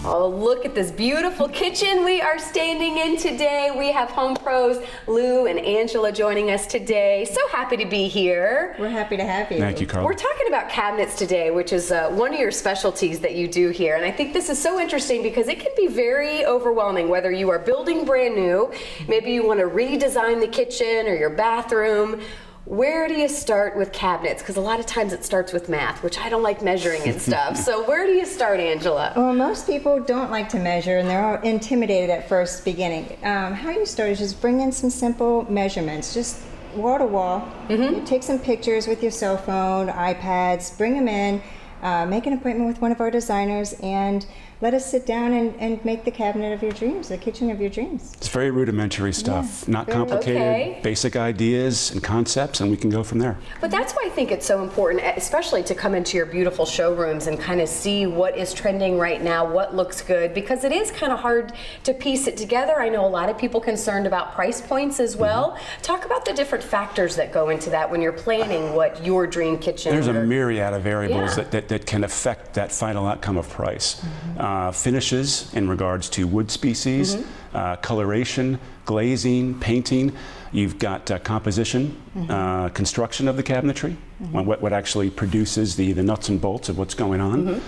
Oh, look at this beautiful kitchen we are standing in today. We have home pros Lou and Angela joining us today. So happy to be here. We're happy to have you. Thank you, Carl. We're talking about cabinets today, which is one of your specialties that you do here. And I think this is so interesting because it can be very overwhelming, whether you are building brand new, maybe you want to redesign the kitchen or your bathroom. Where do you start with cabinets? Because a lot of times it starts with math, which I don't like measuring and stuff. So where do you start, Angela? Well, most people don't like to measure and they're all intimidated at first beginning. How you start is just bring in some simple measurements, just wall to wall. You take some pictures with your cell phone, iPads, bring them in, make an appointment with one of our designers, and let us sit down and make the cabinet of your dreams, the kitchen of your dreams. It's very rudimentary stuff, not complicated, basic ideas and concepts, and we can go from there. But that's why I think it's so important, especially to come into your beautiful showrooms and kind of see what is trending right now, what looks good, because it is kind of hard to piece it together. I know a lot of people concerned about price points as well. Talk about the different factors that go into that when you're planning what your dream kitchen is. There's a myriad of variables that can affect that final outcome of price. Finishes in regards to wood species, coloration, glazing, painting. You've got composition, construction of the cabinetry, what actually produces the nuts and bolts of what's going on.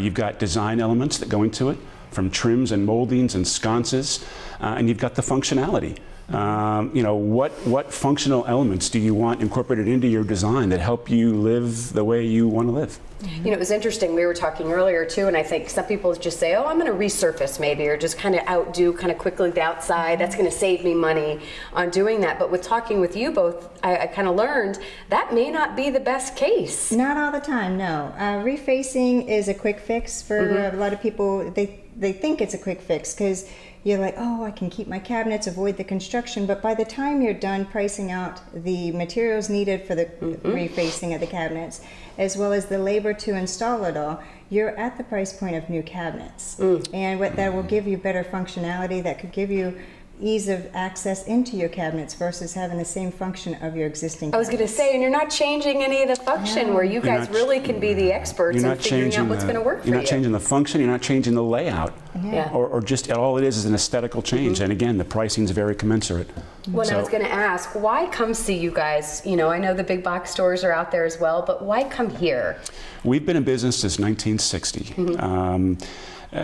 You've got design elements that go into it, from trims and moldings and sconces, and you've got the functionality. You know, what functional elements do you want incorporated into your design that help you live the way you want to live? You know, it was interesting, we were talking earlier too, and I think some people just say, oh, I'm going to resurface maybe, or just kind of outdo kind of quickly the outside. That's going to save me money on doing that. But with talking with you both, I kind of learned that may not be the best case. Not all the time, no. Refacing is a quick fix for a lot of people. They think it's a quick fix because you're like, oh, I can keep my cabinets, avoid the construction, but by the time you're done pricing out the materials needed for the refacing of the cabinets, as well as the labor to install it all, you're at the price point of new cabinets. And what that will give you better functionality, that could give you ease of access into your cabinets versus having the same function of your existing cabinets. I was going to say, and you're not changing any of the function where you guys really can be the experts in figuring out what's going to work for you. You're not changing the function, you're not changing the layout. Yeah. Or just all it is an aesthetical change. And again, the pricing is very commensurate. Well, I was going to ask, why come see you guys? You know, I know the big box stores are out there as well, but why come here? We've been in business since 1960.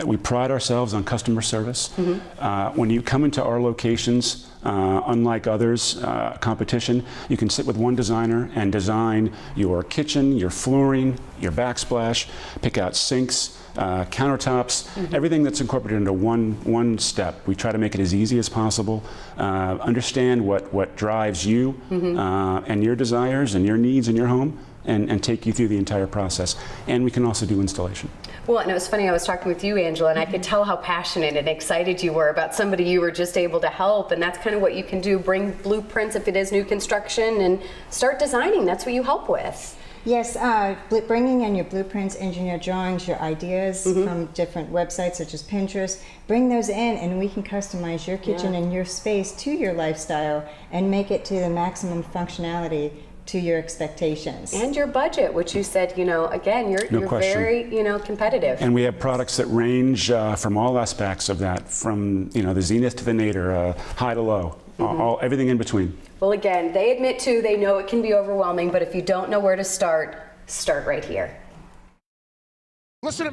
We pride ourselves on customer service. When you come into our locations, unlike others, competition, you can sit with one designer and design your kitchen, your flooring, your backsplash, pick out sinks, countertops, everything that's incorporated into one step. We try to make it as easy as possible, understand what drives you and your desires and your needs in your home, and take you through the entire process. And we can also do installation. Well, and it was funny, I was talking with you, Angela, and I could tell how passionate and excited you were about somebody you were just able to help, and that's kind of what you can do, bring blueprints if it is new construction, and start designing. That's what you help with. Yes, bringing in your blueprints, engineer drawings, your ideas from different websites such as Pinterest, bring those in and we can customize your kitchen and your space to your lifestyle and make it to the maximum functionality to your expectations. And your budget, which you said, you know, again, you're very, you know, competitive. And we have products that range from all aspects of that, from, you know, the zenith to the nadir, high to low, everything in between. Well, again, they admit too, they know it can be overwhelming, but if you don't know where to start right here. Listen to me.